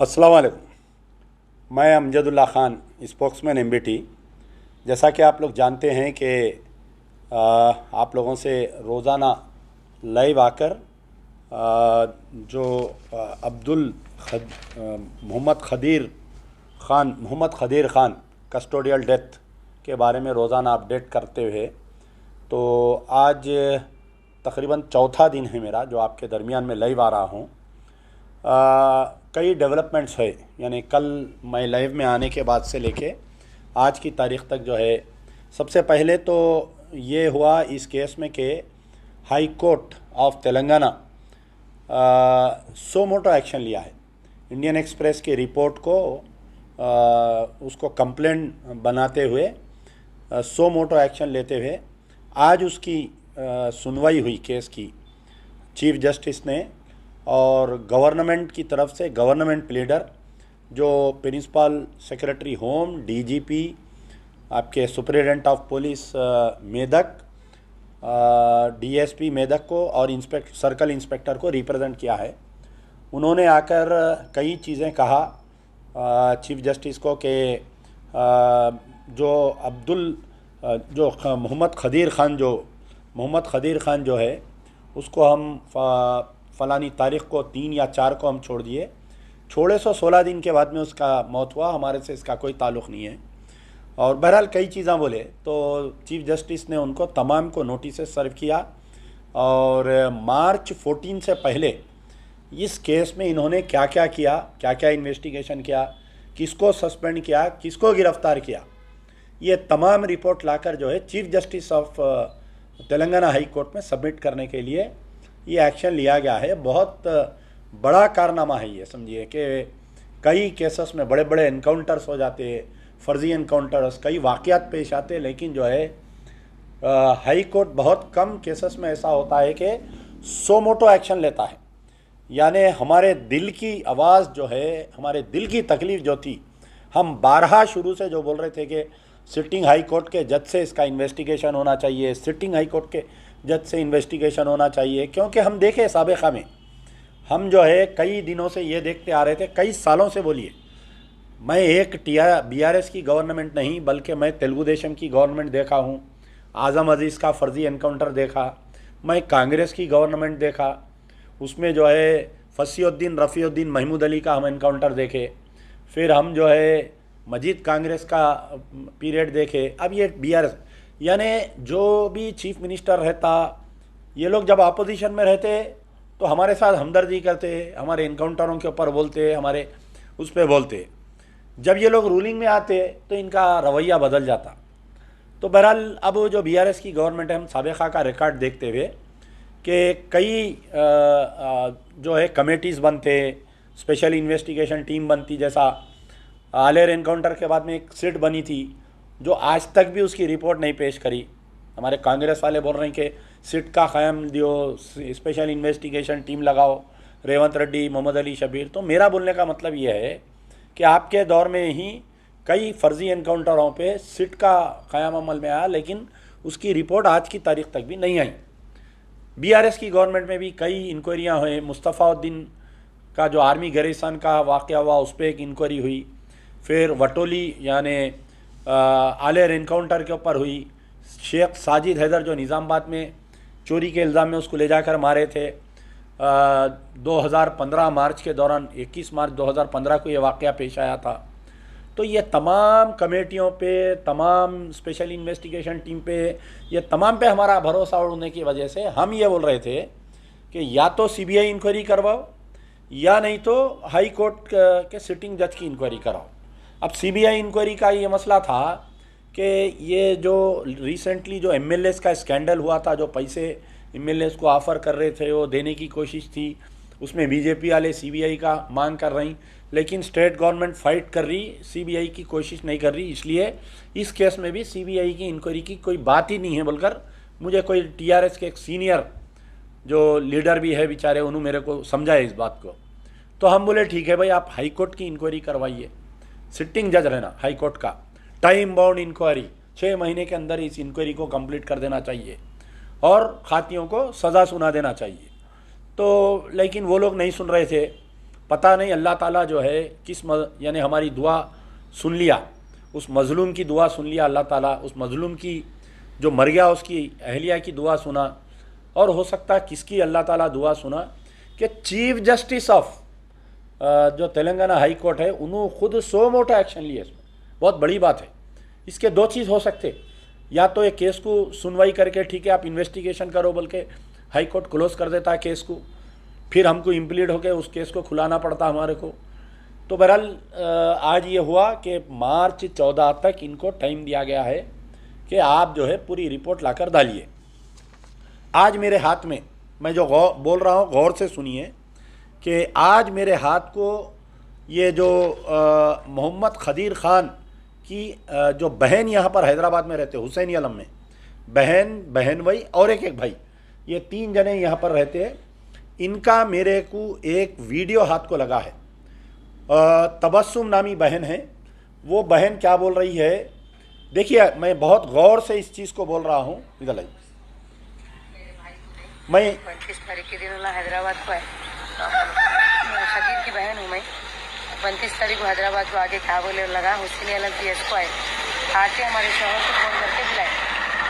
अस्सलाम वालेकुम। मैं अमजदुल्ला ख़ान, स्पोक्समैन एमबीटी। जैसा कि आप लोग जानते हैं कि आप लोगों से रोज़ाना लाइव आकर जो मोहम्मद खदीर ख़ान कस्टोडियल डेथ के बारे में रोज़ाना अपडेट करते हुए, तो आज तकरीबन चौथा दिन है मेरा जो आपके दरमियान में लाइव आ रहा हूँ। कई डेवलपमेंट्स है, यानी कल मैं लाइव में आने के बाद से लेके आज की तारीख़ तक जो है, सबसे पहले तो ये हुआ इस केस में कि high court of Telangana suo motu action लिया है। इंडियन एक्सप्रेस की रिपोर्ट को उसको कंप्लेंट बनाते हुए सो मोटो एक्शन लेते हुए आज उसकी सुनवाई हुई केस की चीफ जस्टिस ने, और गवर्नमेंट की तरफ से गवर्नमेंट प्लीडर जो प्रिंसिपल सेक्रेटरी होम, डीजीपी, आपके superintendent of police Medak, DSP Medak को और सर्कल इंस्पेक्टर को रिप्रेजेंट किया है। उन्होंने आकर कई चीज़ें कहा चीफ जस्टिस को कि जो मोहम्मद खदीर ख़ान जो है उसको हम फ़लानी तारीख़ को 3 या 4 को हम छोड़ दिए, 16 दिन के बाद में उसका मौत हुआ, हमारे से इसका कोई ताल्लुक़ नहीं है। और बहरहाल कई चीज़ें बोले, तो चीफ जस्टिस ने उनको तमाम को नोटिस सर्व किया और मार्च 14 से पहले इस केस में इन्होंने क्या क्या किया, क्या क्या इन्वेस्टिगेशन किया, किसको सस्पेंड किया, किसको गिरफ़्तार किया, ये तमाम रिपोर्ट लाकर जो है chief justice of Telangana high court में सबमिट करने के लिए ये एक्शन लिया गया है। बहुत बड़ा कारनामा है ये, समझिए कि कई केसेस में बड़े बड़े एनकाउंटर्स हो जाते हैं, फर्जी एनकाउंटर्स, कई वाक़यात पेश आते हैं, लेकिन जो है हाई कोर्ट बहुत कम केसेस में ऐसा होता है कि सो मोटो एक्शन लेता है। यानी हमारे दिल की आवाज़ जो है, हमारे दिल की तकलीफ़ जो थी, हम बारहा शुरू से जो बोल रहे थे कि सिटिंग हाई कोर्ट के जज से इसका इन्वेस्टिगेशन होना चाहिए, सिटिंग हाई कोर्ट के जज से इन्वेस्टिगेशन होना चाहिए, क्योंकि हम देखे साबिक़ा में हम जो है कई दिनों से ये देखते आ रहे थे, कई सालों से बोलिए। मैं एक बीआरएस की गवर्नमेंट नहीं बल्कि मैं तेलुगु देशम की गवर्नमेंट देखा हूँ, आज़म अजीज़ का फ़र्जी एनकाउंटर देखा, मैं कांग्रेस की गवर्नमेंट देखा, उसमें जो है फसीउद्दीन रफ़ीउद्दीन महमूद अली का हम एनकाउंटर देखे, फिर हम जो है मजीद कांग्रेस का पीरियड देखे, अब ये बीआरएस, यानी जो भी चीफ मिनिस्टर रहता, ये लोग जब अपोजिशन में रहते तो हमारे साथ हमदर्दी करते, हमारे इनकाउंटरों के ऊपर बोलते, हमारे उस पर बोलते। जब ये लोग रूलिंग में आते तो इनका रवैया बदल जाता। तो बहरहाल अब जो बीआरएस की गवर्नमेंट है, हम साबिक़ा का रिकॉर्ड देखते हुए कि कई जो है कमेटीज़ बनते, स्पेशल इन्वेस्टिगेशन टीम बनती, जैसा आलेर एनकाउंटर के बाद में एक सिट बनी थी जो आज तक भी उसकी रिपोर्ट नहीं पेश करी। हमारे कांग्रेस वाले बोल रहे हैं कि सिट का क़याम दियो, स्पेशल इन्वेस्टिगेशन टीम लगाओ, रेवंत रेड्डी, मोहम्मद अली शबीर। तो मेरा बोलने का मतलब ये है कि आपके दौर में ही कई फर्जी एनकाउंटरों पे सिट का क़याम अमल में आया, लेकिन उसकी रिपोर्ट आज की तारीख़ तक भी नहीं आई। बीआरएस की गवर्नमेंट में भी कई इंक्वायरियाँ हुई, मुस्तफ़ाउद्दीन का जो आर्मी गैरिसन का वाक़या हुआ उस पर एक इंक्वायरी हुई, फिर वटोली यानी आलेर एनकाउंटर के ऊपर हुई, शेख साजिद हैदर जो निज़ामाबाद में चोरी के इल्ज़ाम में उसको ले जाकर मारे थे 2015 मार्च के दौरान, 21 मार्च 2015 को ये वाक़या पेश आया था। तो ये तमाम कमेटियों पे, तमाम स्पेशल इन्वेस्टिगेशन टीम पे, ये तमाम पे हमारा भरोसा उड़ने की वजह से हम ये बोल रहे थे कि या तो सीबीआई इंक्वायरी करवाओ या नहीं तो हाई कोर्ट के सिटिंग जज की इंक्वायरी कराओ। अब सीबीआई इंक्वायरी का ये मसला था कि ये जो रिसेंटली जो एमएलएस का स्कैंडल हुआ था, जो पैसे एमएलएस को ऑफ़र कर रहे थे वो देने की कोशिश थी, उसमें बीजेपी वाले सीबीआई का मांग कर रही, लेकिन स्टेट गवर्नमेंट फाइट कर रही, सीबीआई की कोशिश नहीं कर रही, इसलिए इस केस में भी सीबीआई की इंक्वायरी की कोई बात ही नहीं है बोलकर मुझे कोई टीआरएस के एक सीनियर जो लीडर भी है बेचारे, उन्होंने मेरे को समझाया इस बात को। तो हम बोले ठीक है भाई, आप हाई कोर्ट की इंक्वायरी करवाइए, सिटिंग जज रहना हाई कोर्ट का, टाइम बाउंड इंक्वायरी, 6 महीने के अंदर इस इंक्वायरी को कंप्लीट कर देना चाहिए और खातियों को सज़ा सुना देना चाहिए। तो लेकिन वो लोग नहीं सुन रहे थे, पता नहीं अल्लाह ताला जो है यानी हमारी दुआ सुन लिया, उस मज़लूम की दुआ सुन लिया अल्लाह ताला, उस मज़लूम की जो मर गया उसकी अहलिया की दुआ सुना, और हो सकता है किसकी अल्लाह ताला दुआ सुना कि चीफ जस्टिस ऑफ जो तेलंगाना हाई कोर्ट है उन्होंने खुद सो मोटा एक्शन लिया। इसमें बहुत बड़ी बात है। इसके दो चीज़ हो सकते, या तो ये केस को सुनवाई करके ठीक है आप इन्वेस्टिगेशन करो बोल के हाई कोर्ट क्लोज कर देता है केस को, फिर हमको इम्प्लीड होकर उस केस को खुलाना पड़ता हमारे को। तो बहरहाल आज ये हुआ कि मार्च 14 तक इनको टाइम दिया गया है कि आप जो है पूरी रिपोर्ट लाकर डालिए। आज मेरे हाथ में, मैं जो बोल रहा हूँ गौर से सुनिए, कि आज मेरे हाथ को ये जो मोहम्मद खदीर ख़ान की जो बहन यहाँ पर हैदराबाद में रहते, हुसैनी आलम में बहन भाई और एक भाई, ये 3 जने यहाँ पर रहते हैं। इनका मेरे को एक वीडियो हाथ को लगा है। तबस्सुम नामी बहन है, वो बहन क्या बोल रही है देखिए, मैं बहुत गौर से इस चीज़ को बोल रहा हूँ। इधर आइए, मैं 25 तारीख के दिन हैदराबाद को है, खदीर की बहन हूँ मैं। 25 तारीख को हैदराबाद को आके क्या बोले लगा, हुसैनी आलम की एस को आए, आके हमारे शोहर को फ़ोन करके बुलाए,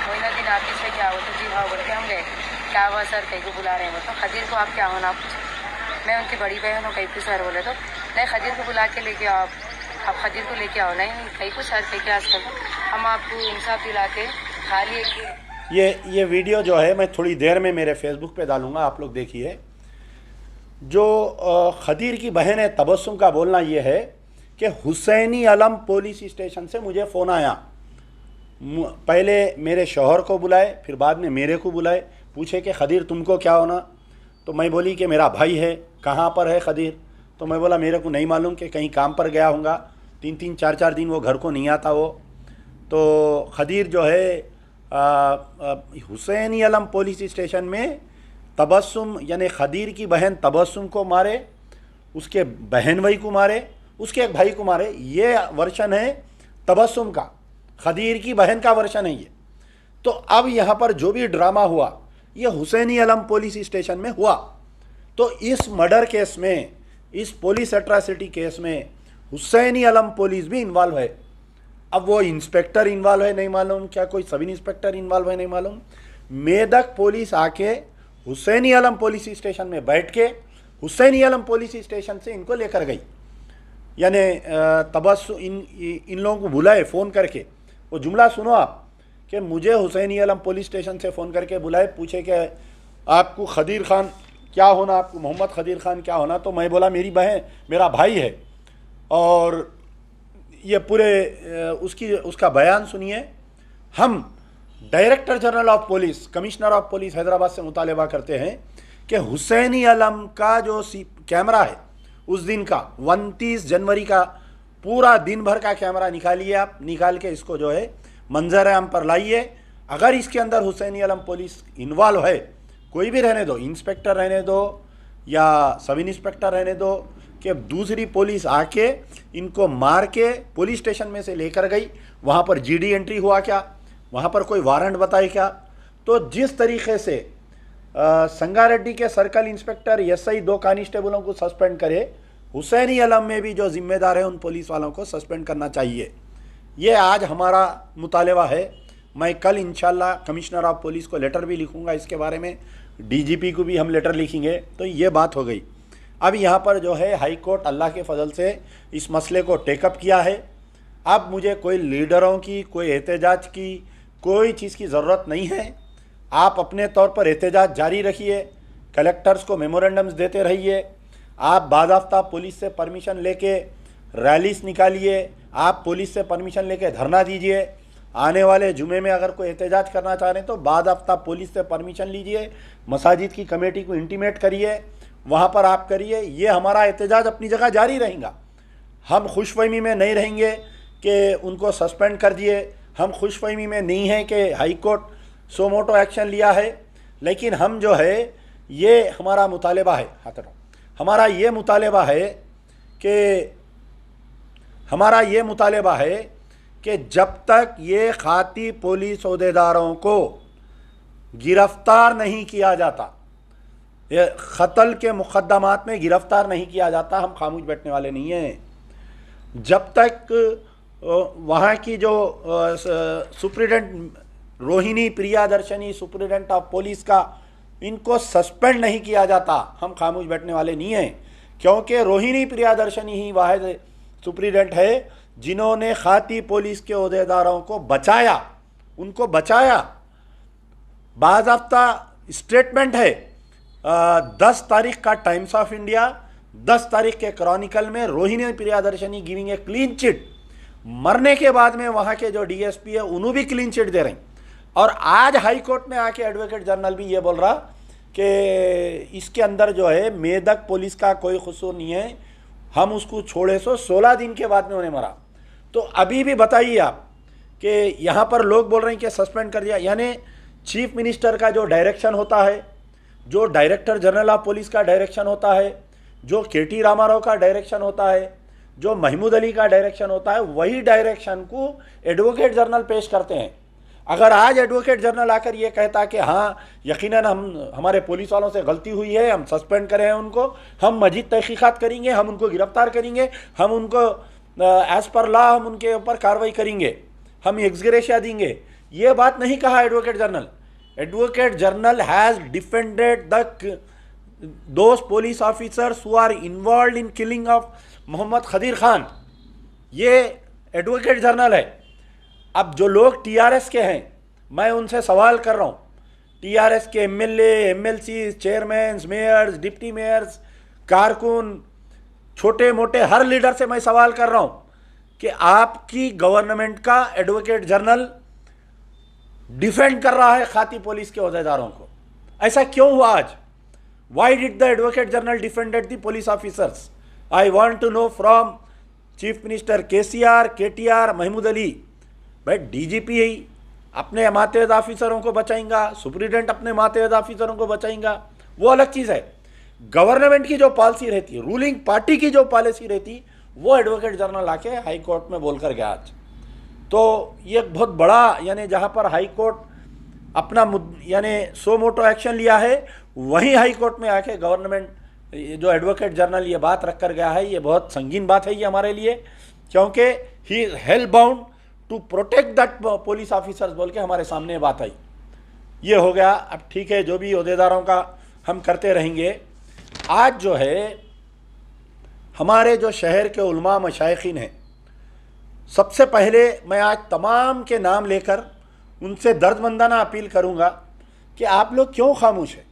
मोइना दिन ऑफिस से क्या हो, तो जी हाँ बोल के हम गए। क्या हुआ सर, कहीं को बुला रहे हैं, मतलब खदीर को आप क्या होना, आप मैं उनकी बड़ी बहन हूँ। कहीं को सर बोले तो नहीं, खदीर को बुला के लेके आओ, आप खदीर को लेके आओ। नहीं कहीं को सर कहीं के आज तक हम आपको इंसाफ दिला के खाली ये वीडियो जो है मैं थोड़ी देर में मेरे फेसबुक पे डालूंगा, आप लोग देखिए। जो खदीर की बहन है तबस्सुम का बोलना ये है कि हुसैनी आलम पुलिस स्टेशन से मुझे फ़ोन आया, पहले मेरे शौहर को बुलाए, फिर बाद में मेरे को बुलाए, पूछे कि खदीर तुमको क्या होना। तो मैं बोली कि मेरा भाई है, कहाँ पर है खदीर। तो मैं बोला मेरे को नहीं मालूम, कि कहीं काम पर गया होगा, 3-3 4-4 दिन वो घर को नहीं आता वो। तो खदीर जो है हुसैनी आलम पुलिस स्टेशन में तबस्सुम यानी खदीर की बहन तबस्सुम को मारे, उसके बहन भाई को मारे, उसके एक भाई को मारे। ये वर्शन है तबस्सुम का, खदीर की बहन का वर्शन है ये। तो अब यहाँ पर जो भी ड्रामा हुआ ये हुसैनी आलम पुलिस स्टेशन में हुआ। तो इस मर्डर केस में, इस पुलिस एट्रॉसिटी केस में हुसैनी आलम पुलिस भी इन्वॉल्व है। अब वो इंस्पेक्टर इन्वॉल्व है नहीं मालूम, क्या कोई सब इंस्पेक्टर इन्वॉल्व है नहीं मालूम। मेदक पुलिस आके हुसैनी आलम पुलिस स्टेशन में बैठ के हुसैनी आलम पुलिस स्टेशन से इनको लेकर गई, यानी तबस्सुम इन लोगों को बुलाए फ़ोन करके। वो जुमला सुनो आप, कि मुझे हुसैनी आलम पुलिस स्टेशन से फ़ोन करके बुलाए, पूछे कि आपको खदीर ख़ान क्या होना, आपको मोहम्मद खदीर ख़ान क्या होना। तो मैं बोला मेरी बहन, मेरा भाई है। और ये पूरे उसका बयान सुनिए। हम director general of police, commissioner of police Hyderabad से मुतालबा करते हैं कि हुसैनी आलम का जो कैमरा है उस दिन का 29 जनवरी का पूरा दिन भर का कैमरा निकालिए आप, निकाल के इसको जो है मंजर आम पर लाइए। अगर इसके अंदर हुसैनी आलम पुलिस इन्वॉल्व है, कोई भी रहने दो, इंस्पेक्टर रहने दो या सब इंस्पेक्टर रहने दो, कि दूसरी पुलिस आके इनको मार के पुलिस स्टेशन में से लेकर गई, वहाँ पर जीडी एंट्री हुआ क्या, वहाँ पर कोई वारंट बताए क्या। तो जिस तरीके से संगारेड्डी के सर्कल इंस्पेक्टर एसआई 2 कांस्टेबलों को सस्पेंड करे, हुसैनी आलम में भी जो जिम्मेदार है उन पुलिस वालों को सस्पेंड करना चाहिए। ये आज हमारा मुतालबा है। मैं कल इंशाल्लाह कमिश्नर ऑफ पुलिस को लेटर भी लिखूंगा इसके बारे में, डीजीपी को भी हम लेटर लिखेंगे। तो ये बात हो गई। अब यहाँ पर जो है हाई कोर्ट अल्लाह के फजल से इस मसले को टेकअप किया है। अब मुझे कोई लीडरों की, कोई एहतजाज की, कोई चीज़ की ज़रूरत नहीं है। आप अपने तौर पर एहतजाज जारी रखिए, कलेक्टर्स को मेमोरेंडम्स देते रहिए, आप बाज़ाब्ता पुलिस से परमिशन लेके रैलीस निकालिए, आप पुलिस से परमिशन लेके धरना दीजिए। आने वाले जुमे में अगर कोई एहतजाज करना चाह रहे हैं तो बाज़ाब्ता पुलिस से परमिशन लीजिए, मसाजिद की कमेटी को इंटीमेट करिए, वहाँ पर आप करिए। ये हमारा एहतजाज अपनी जगह जारी रहेगा। हम खुशफहमी में नहीं रहेंगे कि उनको सस्पेंड कर दिए, हम खुशफहमी में नहीं हैं कि high court so motu action लिया है। लेकिन हम जो है ये हमारा मुतालबा है, हमारा ये मुतालबा है कि जब तक ये खाती पुलिस ओहदेदारों को गिरफ्तार नहीं किया जाता, ये क़त्ल के मुक़द्दमात में गिरफ़्तार नहीं किया जाता, हम खामोश बैठने वाले नहीं हैं। जब तक वहाँ की जो superintendent Rohini Priyadarshini superintendent of police का इनको सस्पेंड नहीं किया जाता, हम खामोश बैठने वाले नहीं हैं। क्योंकि रोहिणी प्रियादर्शनी ही वाहिद सुप्रिटेंडेंट है जिन्होंने खाती पुलिस के ओहदेदारों को बचाया, उनको बचाया। बाज़ाब्ता स्टेटमेंट है 10 तारीख का टाइम्स ऑफ इंडिया, 10 तारीख के क्रॉनिकल में Rohini Priyadarshini giving a clean chit. मरने के बाद में वहाँ के जो डीएसपी है उन्होंने भी क्लीन चिट दे रहे हैं। और आज हाई कोर्ट में आके एडवोकेट जनरल भी ये बोल रहा कि इसके अंदर जो है मेदक पुलिस का कोई कसूर नहीं है, हम उसको छोड़े 16 दिन के बाद में उन्हें मरा। तो अभी भी बताइए आप कि यहाँ पर लोग बोल रहे हैं कि सस्पेंड कर दिया, यानी चीफ मिनिस्टर का जो डायरेक्शन होता है, जो डायरेक्टर जनरल ऑफ पुलिस का डायरेक्शन होता है, जो केटी रामाराव का डायरेक्शन होता है, जो महमूद अली का डायरेक्शन होता है, वही डायरेक्शन को एडवोकेट जनरल पेश करते हैं। अगर आज एडवोकेट जनरल आकर ये कहता कि हाँ यकीनन हमारे पुलिस वालों से गलती हुई है, हम सस्पेंड करें हैं उनको, हम मजीद तहकीकात करेंगे, हम उनको गिरफ्तार करेंगे, हम उनको एज पर लॉ हम उनके ऊपर कार्रवाई करेंगे, हम एक्सग्रेशिया देंगे, ये बात नहीं कहा advocate general. Advocate general has defended those police officers who are involved in killing of Mohammed Khadeer Khan. ये एडवोकेट जनरल है। अब जो लोग टीआरएस के हैं, मैं उनसे सवाल कर रहा हूँ, टीआरएस के MLA, MLC, chairman, mayors, deputy mayors, कारकुन, छोटे मोटे हर लीडर से मैं सवाल कर रहा हूँ कि आपकी गवर्नमेंट का एडवोकेट जनरल डिफेंड कर रहा है खाती पुलिस के ओहदेदारों को। ऐसा क्यों हुआ आज? Why did the advocate general defended the police officers? I want to know from chief minister KCR, KTR, Mahmood Ali. भाई डीजीपी ही अपने मातहत ऑफिसरों को बचाएंगा, सुप्रिटेंडेंट अपने मातहत ऑफिसरों को बचाएंगा, वो अलग चीज़ है। गवर्नमेंट की जो पॉलिसी रहती, रूलिंग पार्टी की जो पॉलिसी रहती, वो एडवोकेट जनरल आके हाई कोर्ट में बोल कर गया आज। तो ये एक बहुत बड़ा, यानी जहाँ पर हाई कोर्ट अपना यानी सो मोटो एक्शन लिया है, वहीं हाई कोर्ट में आके गवर्नमेंट जो एडवोकेट जनरल ये बात रख कर गया है, ये बहुत संगीन बात है ये हमारे लिए, क्योंकि he is held bound to protect that police officers बोल के हमारे सामने बात आई। ये हो गया। अब ठीक है, जो भी ओहदेदारों का हम करते रहेंगे। आज जो है हमारे जो शहर के उलमा मशाइखीन हैं, सबसे पहले मैं आज तमाम के नाम लेकर उनसे दर्दमंदाना अपील करूंगा कि आप लोग क्यों खामोश हैं।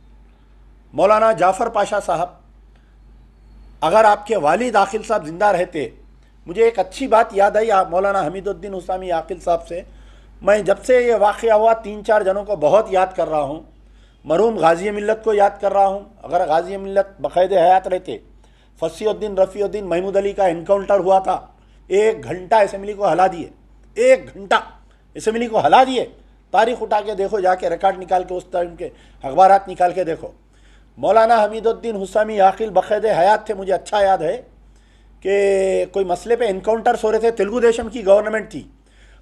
मौलाना जाफ़र पाशा साहब, अगर आपके वालिद आकिल साहब ज़िंदा रहते, मुझे एक अच्छी बात याद आई मौलाना हमीदुद्दीन हुसामी आकिल साहब से। मैं जब से ये वाक़या हुआ 3-4 जनों को बहुत याद कर रहा हूँ। मरहूम गाजी मिल्लत को याद कर रहा हूँ। अगर गाजी मिल्लत बाकायदे हयात रहते, फसीउद्दीन रफ़ीउद्दीन महमूद अली का इनकाउंटर हुआ था, 1 घंटा असेंबली को हिला दिए, 1 घंटा असेंबली को हिला दिए। तारीख़ उठा के देखो, जाके रिकॉर्ड निकाल के उस टाइम के अखबारात निकाल के देखो। मौलाना हमीदुद्दीन हुसामी आकिल बाकायदे हयात थे। मुझे अच्छा याद है कि कोई मसले पे इनकाउंटर्स हो रहे थे, तेलुगु देशम की गवर्नमेंट थी।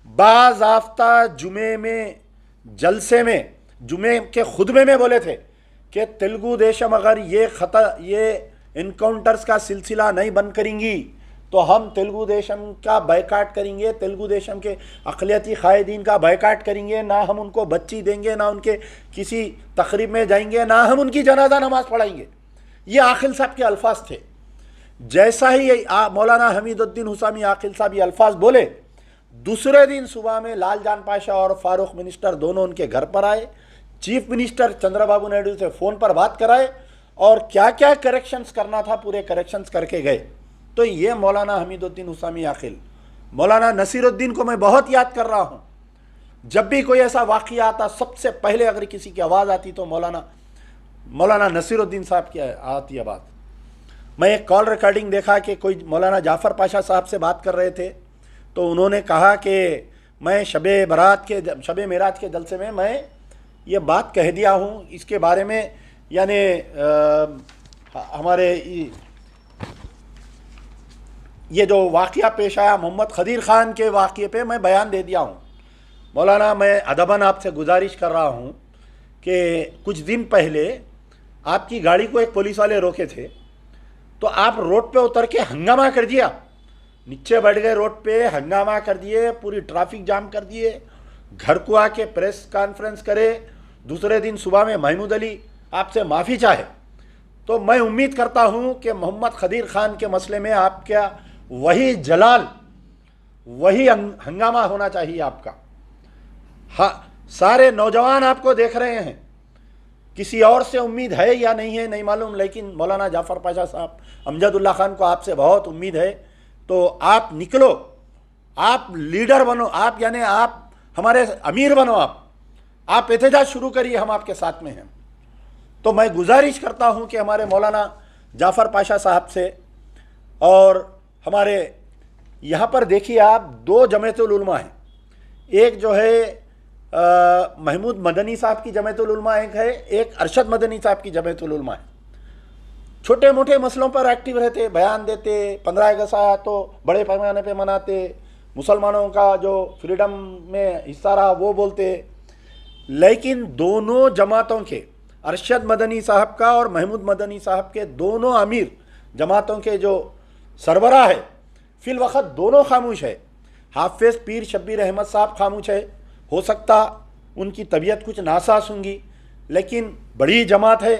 बाज़ाफ्ता जुमे में जलसे में, जुमे के खुतबे में बोले थे कि तेलुगु देशम अगर ये इनकाउंटर्स का सिलसिला नहीं बंद करेंगी तो हम तेलुगु देशम का बायकाट करेंगे, तेलुगु देशम के अक़लियती क़ायदीन का बायकाट करेंगे, ना हम उनको बच्ची देंगे, ना उनके किसी तकरीब में जाएंगे, ना हम उनकी जनाजा नमाज पढ़ाएंगे। ये आकिल साहब के अल्फाज थे। जैसा ही मौलाना हमीदुद्दीन हुसामी आकिल साहब ये अल्फाज बोले, दूसरे दिन सुबह में लालजान पाशा और फारूक मिनिस्टर दोनों उनके घर पर आए। चीफ मिनिस्टर चंद्रबाबू नायडू से फ़ोन पर बात कराए और क्या क्या करेक्शंस करना था पूरे करेक्शंस करके गए। तो ये मौलाना हमीदुद्दीन हुसामी आकिल, मौलाना नसीरुद्दीन को मैं बहुत याद कर रहा हूँ। जब भी कोई ऐसा वाक़या आता, सबसे पहले अगर किसी की आवाज़ आती तो मौलाना नसीरुद्दीन साहब की आती आवाज़। मैं एक कॉल रिकॉर्डिंग देखा कि कोई मौलाना जाफ़र पाशा साहब से बात कर रहे थे, तो उन्होंने कहा कि मैं शब मेराज के जलसे में मैं ये बात कह दिया हूँ। इसके बारे में यानी हमारे ये जो वाक़या पेश आया मोहम्मद खदीर ख़ान के वाक़े पे मैं बयान दे दिया हूँ। मौलाना, मैं अदबन आपसे गुजारिश कर रहा हूँ कि कुछ दिन पहले आपकी गाड़ी को एक पुलिस वाले रोके थे, तो आप रोड पे उतर के हंगामा कर दिया, नीचे बैठ गए रोड पे, हंगामा कर दिए, पूरी ट्रैफिक जाम कर दिए, घर को आके प्रेस कॉन्फ्रेंस करे, दूसरे दिन सुबह में महमूद अली आपसे माफ़ी चाहे। तो मैं उम्मीद करता हूं कि मोहम्मद खदीर खान के मसले में आपका वही जलाल, वही हंगामा होना चाहिए आपका। हाँ, सारे नौजवान आपको देख रहे हैं, किसी और से उम्मीद है या नहीं है नहीं मालूम, लेकिन मौलाना जाफ़र पाशा साहब, अमजदुल्ला खान को आपसे बहुत उम्मीद है। तो आप निकलो, आप लीडर बनो, आप यानी आप हमारे अमीर बनो, आप एहतजाज शुरू करिए, हम आपके साथ में हैं। तो मैं गुजारिश करता हूं कि हमारे मौलाना जाफ़र पाशा साहब से, और हमारे यहाँ पर देखिए आप, दो जमातुल उलमा हैं, एक जो है महमूद मदनी साहब की जमातुल उलमा एक अरशद मदनी साहब की जमातुल उलमा है। छोटे मोटे मसलों पर एक्टिव रहते, बयान देते, 15 अगस्त आया तो बड़े पैमाने पे मनाते, मुसलमानों का जो फ्रीडम में हिस्सा रहा वो बोलते। लेकिन दोनों जमातों के, अरशद मदनी साहब का और महमूद मदनी साहब के, दोनों अमीर जमातों के जो सरबराह है, फिल वक्त दोनों खामोश है। हाफिज़ पीर शब्बीर अहमद साहब खामोश है, हो सकता उनकी तबीयत कुछ नासाज होंगी, लेकिन बड़ी जमात है,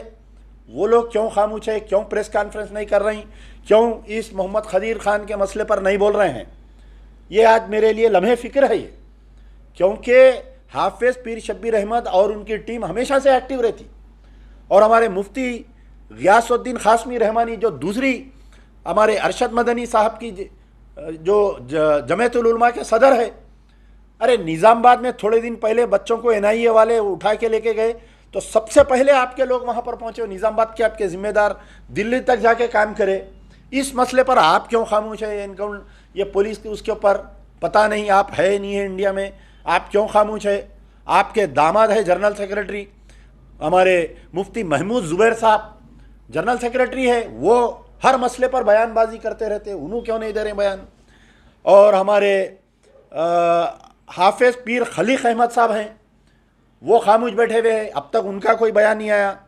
वो लोग क्यों खामोश है, क्यों प्रेस कॉन्फ्रेंस नहीं कर रही, क्यों इस मोहम्मद खदीर खान के मसले पर नहीं बोल रहे हैं, ये आज मेरे लिए लम्हे फ़िक्र है ये। क्योंकि हाफिज़ पीर शब्बीर अहमद और उनकी टीम हमेशा से एक्टिव रहती, और हमारे मुफ्ती गियासुद्दीन खासमी रहमानी जो दूसरी हमारे अरशद मदनी साहब की जो जमातुल उलमा के सदर है, अरे निज़ामाबाद में थोड़े दिन पहले बच्चों को NIA वाले उठा के लेके गए, तो सबसे पहले आपके लोग वहाँ पर पहुँचे, निज़ामाबाद के आपके ज़िम्मेदार दिल्ली तक जाके काम करे। इस मसले पर आप क्यों खामोश है? इनको ये पुलिस की उसके ऊपर पता नहीं, आप है नहीं है इंडिया में, आप क्यों खामोश है? आपके दामाद है जनरल सेक्रेटरी, हमारे मुफ्ती महमूद ज़ुबैर साहब जनरल सेक्रेटरी है, वो हर मसले पर बयानबाजी करते रहते, उन्होंने क्यों नहीं दे रहे बयान? और हमारे हाफिज़ पीर खलीक अहमद साहब हैं, वो खामोश बैठे हुए हैं, अब तक उनका कोई बयान नहीं आया।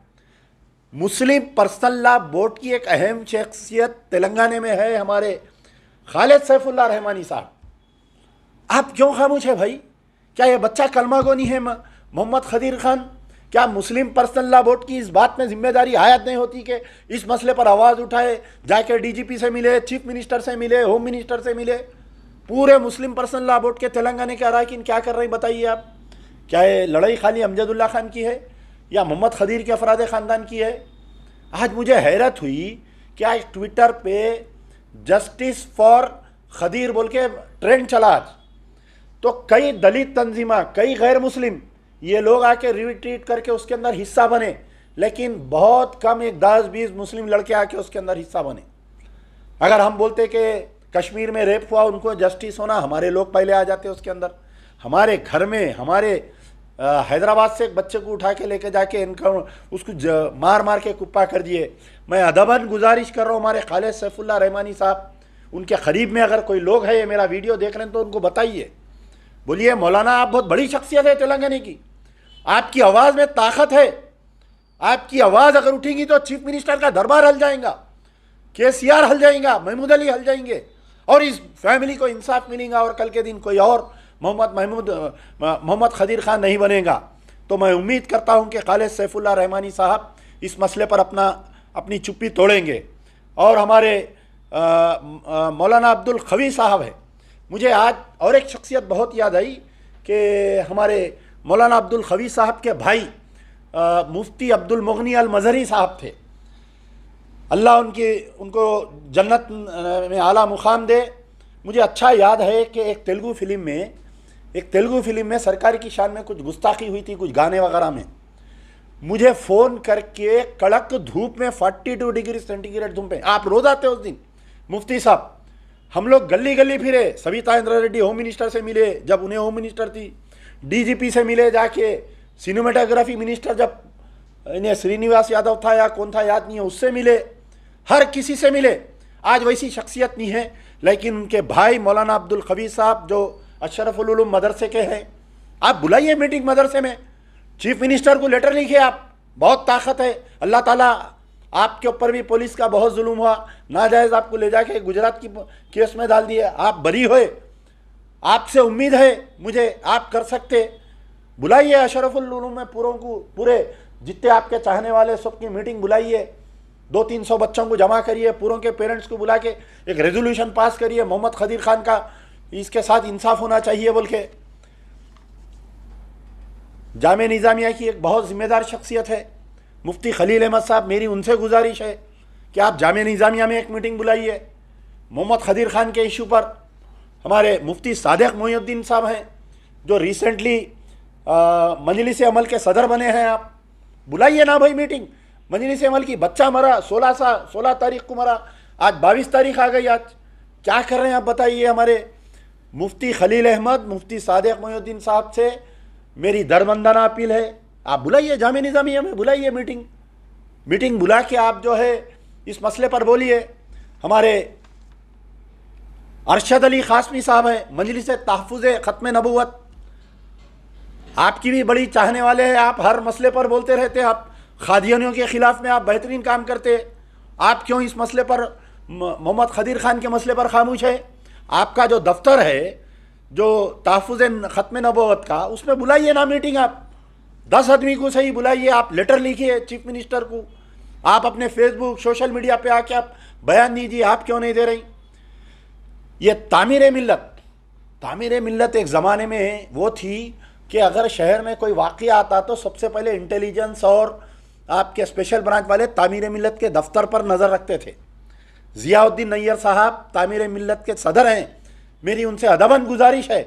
मुस्लिम पर्सनल लॉ बोर्ड की एक अहम शख्सियत तेलंगाना में है हमारे खालिद सैफुल्लाह रहमानी साहब, आप क्यों खामोश है भाई? क्या ये बच्चा कलमा गो नहीं है मोहम्मद खदीर खान? क्या मुस्लिम पर्सनल लॉ बोर्ड की इस बात में जिम्मेदारी आयत नहीं होती कि इस मसले पर आवाज़ उठाए, जाके DGP से मिले, चीफ मिनिस्टर से मिले, होम मिनिस्टर से मिले? पूरे मुस्लिम पर्सनल लॉ बोर्ड के तेलंगाना के अरकान क्या कर रहे हैं बताइए आप? क्या ये लड़ाई खाली अमजदुल्ला खान की है या मोहम्मद खदीर के अफराद ख़ानदान की है? आज मुझे हैरत हुई कि आज ट्विटर पे जस्टिस फॉर खदीर बोल के ट्रेंड चला आज, तो कई दलित तंजीमा, कई गैर मुस्लिम ये लोग आके रिट्वीट करके उसके अंदर हिस्सा बने, लेकिन बहुत कम, एक 10-20 मुस्लिम लड़के आके उसके अंदर हिस्सा बने। अगर हम बोलते कि कश्मीर में रेप हुआ, उनको जस्टिस होना, हमारे लोग पहले आ जाते उसके अंदर। हमारे घर में, हमारे हैदराबाद से एक बच्चे को उठा के लेके जाके इनका उसको मार मार के कुप्पा कर दिए। मैं अदबन गुजारिश कर रहा हूँ हमारे खालिद सैफुल्लाह रहमानी साहब, उनके करीब में अगर कोई लोग है ये मेरा वीडियो देख रहे हैं तो उनको बताइए, बोलिए मौलाना आप बहुत बड़ी शख्सियत है तेलंगाना की, आपकी आवाज़ में ताकत है, आपकी आवाज़ अगर उठेगी तो चीफ मिनिस्टर का दरबार हल जाएगा, KCR हल जाएगा, महमूद अली हल जाएंगे, और इस फैमिली को इंसाफ मिलेगा, और कल के दिन कोई और मोहम्मद खदीर खान नहीं बनेगा। तो मैं उम्मीद करता हूं कि खालिद सैफुल्लाह रहमानी साहब इस मसले पर अपनी चुप्पी तोड़ेंगे। और हमारे मौलाना अब्दुल खवी साहब है, मुझे आज और एक शख्सियत बहुत याद आई कि हमारे मौलाना अब्दुल खवी साहब के भाई मुफ्ती अब्दुल मुगनी अल मजहरी साहब थे, अल्लाह उनको जन्नत में आला मुकाम दे। मुझे अच्छा याद है कि एक तेलुगु फिल्म में सरकार की शान में कुछ गुस्ताखी हुई थी, कुछ गाने वगैरह में। मुझे फ़ोन करके कड़क धूप में 42 डिग्री सेंटीग्रेड धूप में, आप रोज़ आते उस दिन मुफ्ती साहब, हम लोग गली गली फिरे, सविता इंद्रा रेड्डी होम मिनिस्टर से मिले जब उन्हें होम मिनिस्टर थी, DGP से मिले जाके, सिनेमेटोग्राफी मिनिस्टर जब इन्हें श्रीनिवास यादव था या कौन था याद नहीं है, उससे मिले, हर किसी से मिले। आज वैसी शख्सियत नहीं है, लेकिन उनके भाई मौलाना अब्दुल खवी साहब जो अशरफुल उलूम मदरसे के हैं, आप बुलाइए मीटिंग मदरसे में, चीफ मिनिस्टर को लेटर लिखिए, आप बहुत ताकत है। अल्लाह ताला आपके ऊपर भी पुलिस का बहुत जुल्म हुआ, नाजायज़ आपको ले जाके गुजरात की केस में डाल दिए, आप बरी हुए। आपसे उम्मीद है मुझे, आप कर सकते। बुलाइए अशरफुल उलूम में पूरे जितने आपके चाहने वाले सबकी मीटिंग बुलाइए, 200-300 बच्चों को जमा करिए, पूरों के पेरेंट्स को बुला के एक रेजोल्यूशन पास करिए, मोहम्मद खदीर खान का इसके साथ इंसाफ होना चाहिए बोल के। जामे निज़ामिया की एक बहुत जिम्मेदार शख्सियत है मुफ्ती खलील अहमद साहब, मेरी उनसे गुजारिश है कि आप जामे निज़ामिया में एक मीटिंग बुलाइए। मोहम्मद खदीर खान के इशू पर हमारे मुफ्ती सादिक मोइनुद्दीन साहब हैं जो रिसेंटली मजलिस अमल के सदर बने हैं, आप बुलाइए ना भाई मीटिंग। मजलिस अमल की बच्चा मरा 16 तारीख को मरा, आज 22 तारीख आ गई, आज क्या कर रहे हैं आप बताइए। हमारे मुफ्ती खलील अहमद, मुफ्ती सादिक मोइनुद्दीन साहब से मेरी दरबंदाना अपील है, आप बुलाइए जामे निज़ामिया में, बुलाइए मीटिंग बुला के आप जो है इस मसले पर बोलिए। हमारे अरशद अली खासमी साहब हैं, मजलिस तहफ़्फ़ुज़ ख़त्म नबूवत, आपकी भी बड़ी चाहने वाले हैं, आप हर मसले पर बोलते रहते, आप खादियानियों के ख़िलाफ़ में आप बेहतरीन काम करते, आप क्यों इस मसले पर, मोहम्मद खदीर खान के मसले पर खामोश है। आपका जो दफ्तर है जो तहफ़्फ़ुज़ ख़त्म नबूवत का, उसमें बुलाइए ना मीटिंग, आप 10 आदमी को सही बुलाइए, आप लेटर लिखिए चीफ मिनिस्टर को, आप अपने फेसबुक सोशल मीडिया पे आके आप बयान दीजिए, आप क्यों नहीं दे रही। ये तामीर मिल्लत एक ज़माने में वो थी कि अगर शहर में कोई वाक़या आता तो सबसे पहले इंटेलिजेंस और आपके स्पेशल ब्रांच वाले तामीर मिल्लत के दफ्तर पर नज़र रखते थे। ज़ियाउद्दीन नैयर साहब तामीर मिल्लत के सदर हैं, मेरी उनसे अदबन गुजारिश है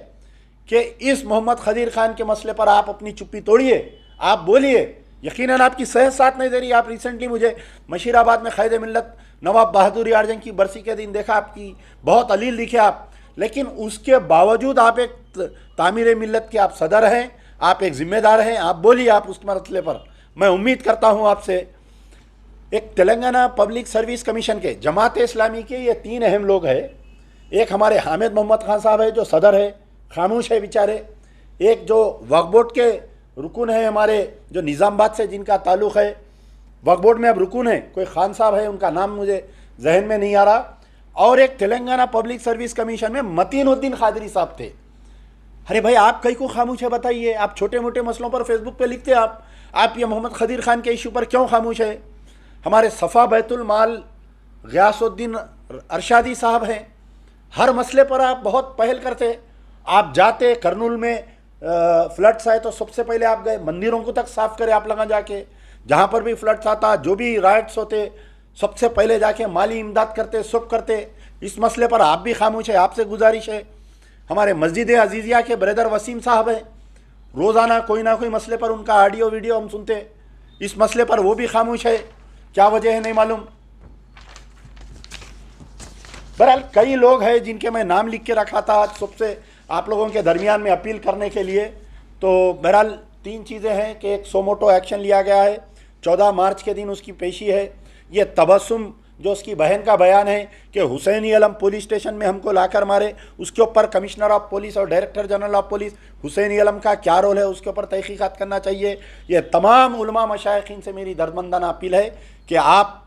कि इस मोहम्मद खदीर खान के मसले पर आप अपनी चुप्पी तोड़िए, आप बोलिए। यकीनन आपकी सेहत साथ नहीं दे रही। आप रिसेंटली मुझे मशीराबाद में क़ायद मिल्लत नवाब बहादुर यार जंग की बरसी के दिन देखा, आपकी बहुत अलील दिखे आप, लेकिन उसके बावजूद आप एक तामीर मिल्लत के आप सदर हैं, आप एक ज़िम्मेदार हैं, आप बोलिए आप उस मसले पर। मैं उम्मीद करता हूँ आपसे। एक तेलंगाना पब्लिक सर्विस कमीशन के, जमात इस्लामी के ये 3 अहम लोग हैं। एक हमारे हामिद मोहम्मद खान साहब है जो सदर है, खामोश है बेचारे। एक जो वक्फ बोर्ड के रुकन है हमारे, जो निज़ामाबाद से जिनका ताल्लुक़ है, वक्फ बोर्ड में अब रुकन है, कोई खान साहब है, उनका नाम मुझे जहन में नहीं आ रहा। और एक तेलंगाना पब्लिक सर्विस कमीशन में मतीनुद्दीन खादरी साहब थे। अरे भाई आप कहीं को खामोश है बताइए। आप छोटे मोटे मसलों पर फेसबुक पे लिखते हैं, आप ये मोहम्मद खदीर खान के इशू पर क्यों खामोश है। हमारे सफ़ा बैतुल माल ग़ियासुद्दीन अरशादी साहब हैं, हर मसले पर आप बहुत पहल करते। आप जाते करनूल में फ्लड्स आए तो सबसे पहले आप गए, मंदिरों को तक साफ़ करें आप लगा जाके, जहाँ पर भी फ्लड्स आता, जो भी राइट्स होते, सबसे पहले जाके माली इमदाद करते, सब करते। इस मसले पर आप भी खामोश है, आपसे गुजारिश है। हमारे मस्जिद अजीज़िया के ब्रदर वसीम साहब हैं, रोज़ाना कोई ना कोई मसले पर उनका ऑडियो वीडियो हम सुनते, इस मसले पर वो भी खामोश है, क्या वजह है नहीं मालूम। बहरहाल कई लोग हैं जिनके मैं नाम लिख के रखा था आज सबसे आप लोगों के दरमियान में अपील करने के लिए। तो बहरहाल 3 चीज़ें हैं कि एक सोमोटो एक्शन लिया गया है, 14 मार्च के दिन उसकी पेशी है। ये तबस्सुम जो उसकी बहन का बयान है कि हुसैनी आलम पुलिस स्टेशन में हमको लाकर मारे, उसके ऊपर कमिश्नर ऑफ पुलिस और director general of police Hussaini Alam का क्या रोल है, उसके ऊपर तहकीकात करना चाहिए। ये तमाम उलमा मशाइखीन से मेरी दर्दमंदाना अपील है कि आप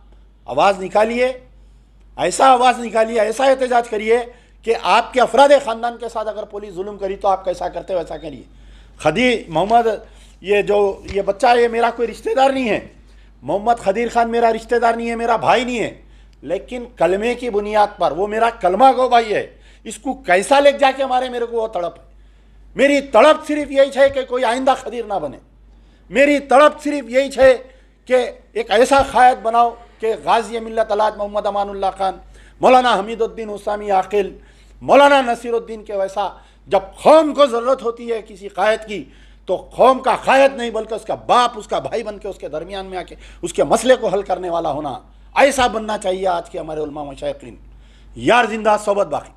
आवाज़ निकालिए, ऐसा आवाज़ निकालिए, ऐसा एहतजाज करिए कि आपके अफराद ख़ानदान के साथ अगर पुलिस जुल्म करी तो आप कैसा करते वैसा करिए। खदी मोहम्मद ये बच्चा ये मेरा कोई रिश्तेदार नहीं है, मोहम्मद खदीर खान मेरा रिश्तेदार नहीं है, मेरा भाई नहीं है, लेकिन कलमे की बुनियाद पर वो मेरा कलमा गो भाई है। इसको कैसा ले जाके मारे, मेरे को वो तड़प है। मेरी तड़प सिर्फ यही है कि कोई आइंदा खदीर ना बने। मेरी तड़प सिर्फ यही है कि एक ऐसा क़ायद बनाओ कि गाज़ी मिल्लत अल्लाह मोहम्मद अमानुल्लाह खान, मौलाना हमीदुद्दीन उस्मानी आकिल, मौलाना नसीरुद्दीन के वैसा, जब कौम को ज़रूरत होती है किसी क़ायद की तो कौम का क़ायद नहीं बल्कि उसका बाप, उसका भाई बन के उसके दरमियान में आके उसके मसले को हल करने वाला होना, ऐसा बनना चाहिए आज के हमारे उलमा मशाइखीन। यार जिंदा सोबत बाकी।